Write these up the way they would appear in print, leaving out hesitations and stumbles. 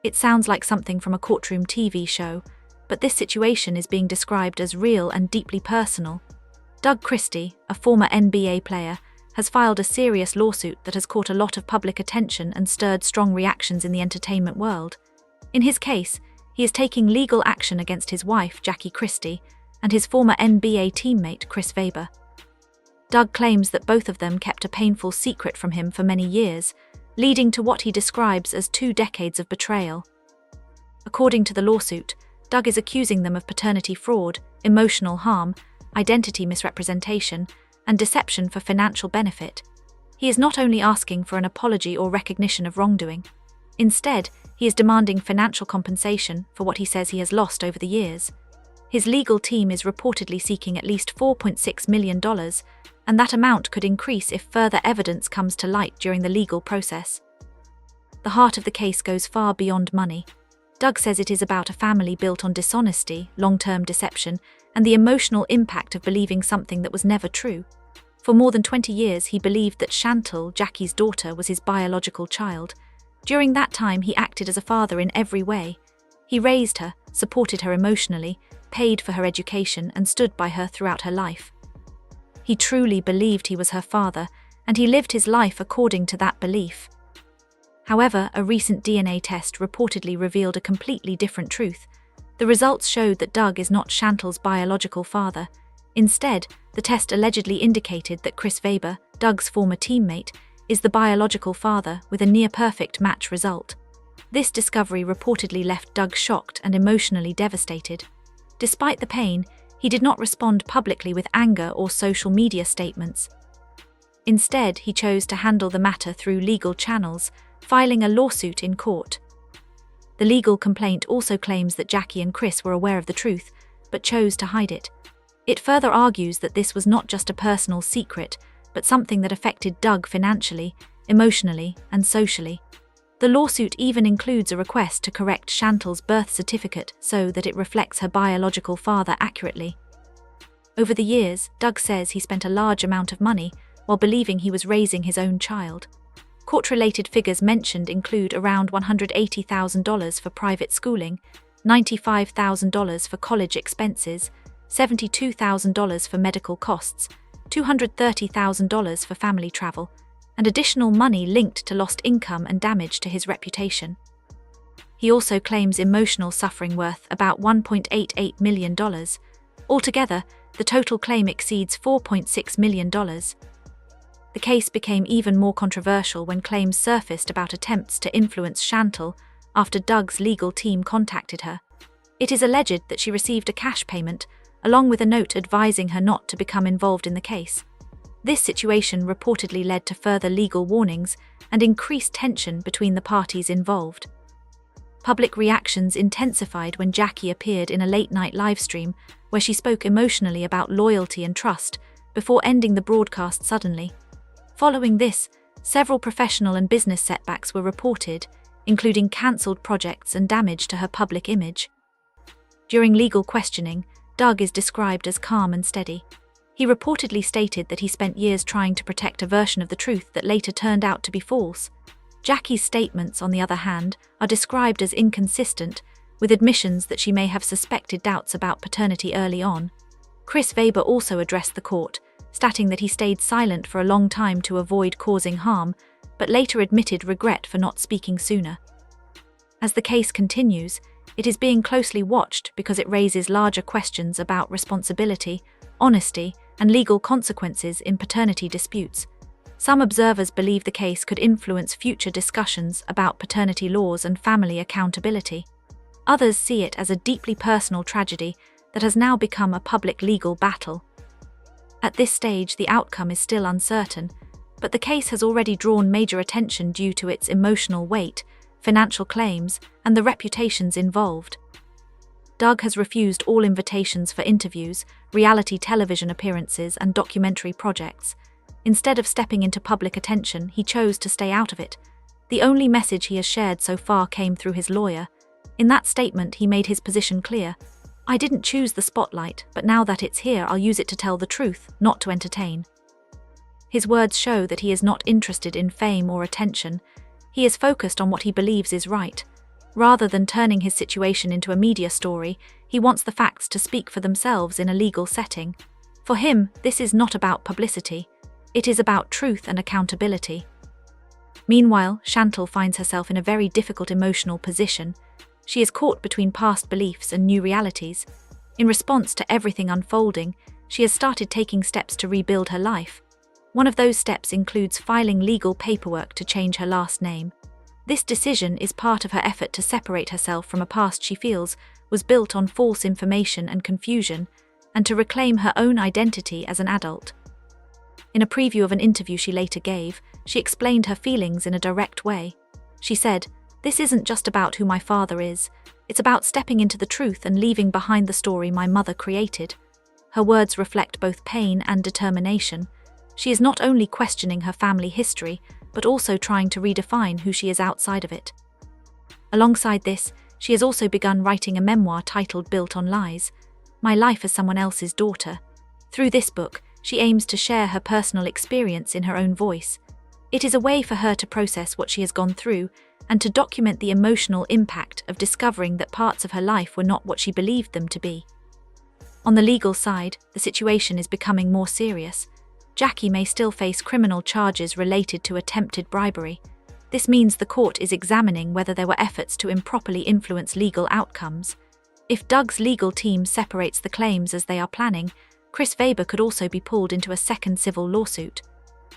It sounds like something from a courtroom TV show, but this situation is being described as real and deeply personal. Doug Christie, a former NBA player, has filed a serious lawsuit that has caught a lot of public attention and stirred strong reactions in the entertainment world. In his case, he is taking legal action against his wife, Jackie Christie, and his former NBA teammate, Chris Webber. Doug claims that both of them kept a painful secret from him for many years, leading to what he describes as 2 decades of betrayal. According to the lawsuit, Doug is accusing them of paternity fraud, emotional harm, identity misrepresentation, and deception for financial benefit. He is not only asking for an apology or recognition of wrongdoing. Instead, he is demanding financial compensation for what he says he has lost over the years. His legal team is reportedly seeking at least $4.6 million, and that amount could increase if further evidence comes to light during the legal process. The heart of the case goes far beyond money. Doug says it is about a family built on dishonesty, long-term deception, and the emotional impact of believing something that was never true. For more than 20 years, he believed that Chantal, Jackie's daughter, was his biological child. During that time, he acted as a father in every way. He raised her, supported her emotionally, paid for her education, and stood by her throughout her life. He truly believed he was her father, and he lived his life according to that belief. However, a recent DNA test reportedly revealed a completely different truth. The results showed that Doug is not Chantal's biological father. Instead, the test allegedly indicated that Chris Webber, Doug's former teammate, is the biological father, with a near-perfect match result. This discovery reportedly left Doug shocked and emotionally devastated. Despite the pain, he did not respond publicly with anger or social media statements. Instead, he chose to handle the matter through legal channels, filing a lawsuit in court. The legal complaint also claims that Jackie and Chris were aware of the truth, but chose to hide it. It further argues that this was not just a personal secret, but something that affected Doug financially, emotionally, and socially. The lawsuit even includes a request to correct Chantal's birth certificate so that it reflects her biological father accurately. Over the years, Doug says he spent a large amount of money while believing he was raising his own child. Court-related figures mentioned include around $180,000 for private schooling, $95,000 for college expenses, $72,000 for medical costs, $230,000 for family travel, and additional money linked to lost income and damage to his reputation. He also claims emotional suffering worth about $1.88 million. Altogether, the total claim exceeds $4.6 million. The case became even more controversial when claims surfaced about attempts to influence Chantal after Doug's legal team contacted her. It is alleged that she received a cash payment, along with a note advising her not to become involved in the case. This situation reportedly led to further legal warnings and increased tension between the parties involved. Public reactions intensified when Jackie appeared in a late-night livestream where she spoke emotionally about loyalty and trust before ending the broadcast suddenly. Following this, several professional and business setbacks were reported, including cancelled projects and damage to her public image. During legal questioning, Doug is described as calm and steady. He reportedly stated that he spent years trying to protect a version of the truth that later turned out to be false. Jackie's statements, on the other hand, are described as inconsistent, with admissions that she may have suspected doubts about paternity early on. Chris Webber also addressed the court, stating that he stayed silent for a long time to avoid causing harm, but later admitted regret for not speaking sooner. As the case continues, it is being closely watched because it raises larger questions about responsibility, honesty, and legal consequences in paternity disputes. Some observers believe the case could influence future discussions about paternity laws and family accountability. Others see it as a deeply personal tragedy that has now become a public legal battle. At this stage, the outcome is still uncertain, but the case has already drawn major attention due to its emotional weight, financial claims, and the reputations involved. Doug has refused all invitations for interviews, reality television appearances, and documentary projects. Instead of stepping into public attention, he chose to stay out of it. The only message he has shared so far came through his lawyer. In that statement, he made his position clear. "I didn't choose the spotlight, but now that it's here, I'll use it to tell the truth, not to entertain." His words show that he is not interested in fame or attention. He is focused on what he believes is right. Rather than turning his situation into a media story, he wants the facts to speak for themselves in a legal setting. For him, this is not about publicity. It is about truth and accountability. Meanwhile, Chantal finds herself in a very difficult emotional position. She is caught between past beliefs and new realities. In response to everything unfolding, she has started taking steps to rebuild her life. One of those steps includes filing legal paperwork to change her last name. This decision is part of her effort to separate herself from a past she feels was built on false information and confusion, and to reclaim her own identity as an adult. In a preview of an interview she later gave, she explained her feelings in a direct way. She said, "This isn't just about who my father is. It's about stepping into the truth and leaving behind the story my mother created." Her words reflect both pain and determination. She is not only questioning her family history, but also trying to redefine who she is outside of it. Alongside this, she has also begun writing a memoir titled Built on Lies, My Life as Someone Else's Daughter. Through this book, she aims to share her personal experience in her own voice. It is a way for her to process what she has gone through and to document the emotional impact of discovering that parts of her life were not what she believed them to be. On the legal side, the situation is becoming more serious. Jackie may still face criminal charges related to attempted bribery. This means the court is examining whether there were efforts to improperly influence legal outcomes. If Doug's legal team separates the claims as they are planning, Chris Weber could also be pulled into a second civil lawsuit.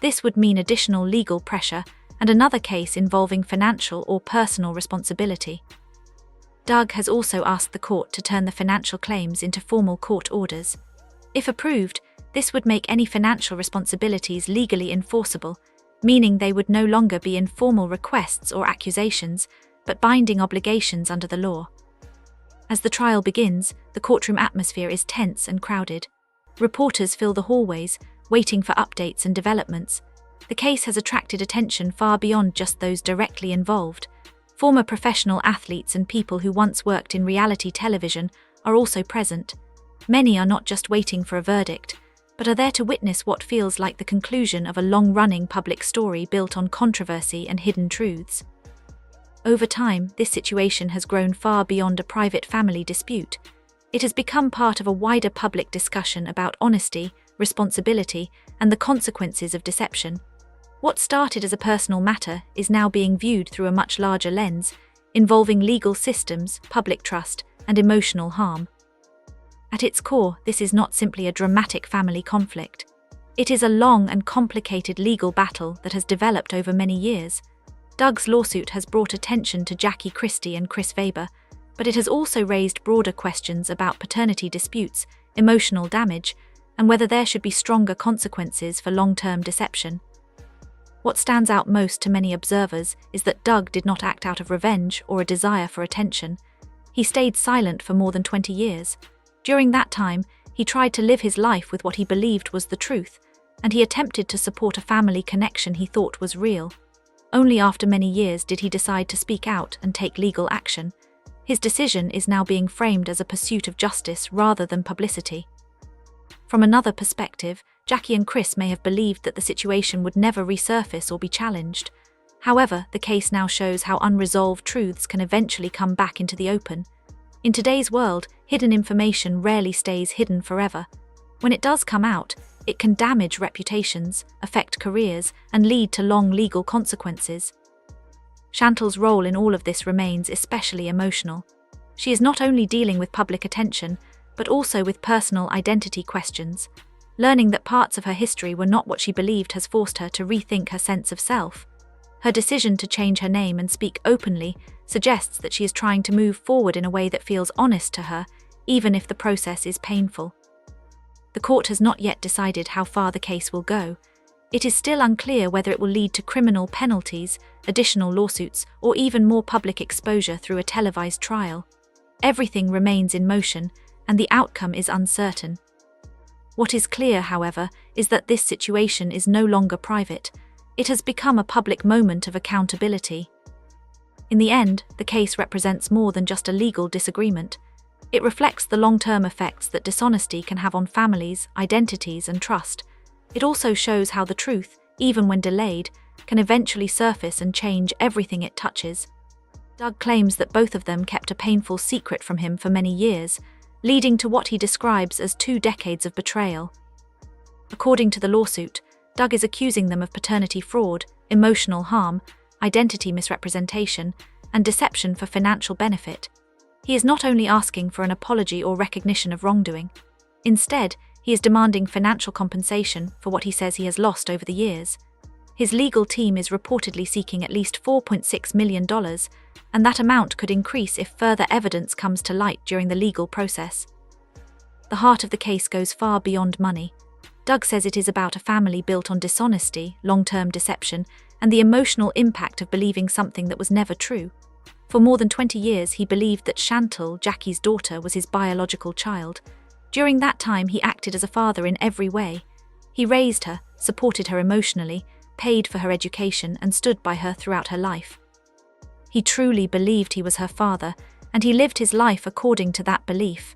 This would mean additional legal pressure and another case involving financial or personal responsibility. Doug has also asked the court to turn the financial claims into formal court orders. If approved, this would make any financial responsibilities legally enforceable, meaning they would no longer be informal requests or accusations, but binding obligations under the law. As the trial begins, the courtroom atmosphere is tense and crowded. Reporters fill the hallways, waiting for updates and developments. The case has attracted attention far beyond just those directly involved. Former professional athletes and people who once worked in reality television are also present. Many are not just waiting for a verdict, but are there to witness what feels like the conclusion of a long-running public story built on controversy and hidden truths. Over time, this situation has grown far beyond a private family dispute. It has become part of a wider public discussion about honesty, responsibility, and the consequences of deception. What started as a personal matter is now being viewed through a much larger lens, involving legal systems, public trust, and emotional harm. At its core, this is not simply a dramatic family conflict. It is a long and complicated legal battle that has developed over many years. Doug's lawsuit has brought attention to Jackie Christie and Chris Weber, but it has also raised broader questions about paternity disputes, emotional damage, and whether there should be stronger consequences for long-term deception. What stands out most to many observers is that Doug did not act out of revenge or a desire for attention. He stayed silent for more than 20 years. During that time, he tried to live his life with what he believed was the truth, and he attempted to support a family connection he thought was real. Only after many years did he decide to speak out and take legal action. His decision is now being framed as a pursuit of justice rather than publicity. From another perspective, Jackie and Chris may have believed that the situation would never resurface or be challenged. However, the case now shows how unresolved truths can eventually come back into the open. In today's world, hidden information rarely stays hidden forever. When it does come out, it can damage reputations, affect careers, and lead to long legal consequences. Chantal's role in all of this remains especially emotional. She is not only dealing with public attention, but also with personal identity questions. Learning that parts of her history were not what she believed has forced her to rethink her sense of self. Her decision to change her name and speak openly suggests that she is trying to move forward in a way that feels honest to her, even if the process is painful. The court has not yet decided how far the case will go. It is still unclear whether it will lead to criminal penalties, additional lawsuits, or even more public exposure through a televised trial. Everything remains in motion, and the outcome is uncertain. What is clear, however, is that this situation is no longer private. It has become a public moment of accountability. In the end, the case represents more than just a legal disagreement. It reflects the long-term effects that dishonesty can have on families, identities, and trust. It also shows how the truth, even when delayed, can eventually surface and change everything it touches. Doug claims that both of them kept a painful secret from him for many years, leading to what he describes as 2 decades of betrayal. According to the lawsuit, Doug is accusing them of paternity fraud, emotional harm, identity misrepresentation, and deception for financial benefit. He is not only asking for an apology or recognition of wrongdoing. Instead, he is demanding financial compensation for what he says he has lost over the years. His legal team is reportedly seeking at least $4.6 million, and that amount could increase if further evidence comes to light during the legal process. The heart of the case goes far beyond money. Doug says it is about a family built on dishonesty, long-term deception, and the emotional impact of believing something that was never true. For more than 20 years, he believed that Chantal, Jackie's daughter, was his biological child. During that time, he acted as a father in every way. He raised her, supported her emotionally, paid for her education, and stood by her throughout her life. He truly believed he was her father, and he lived his life according to that belief.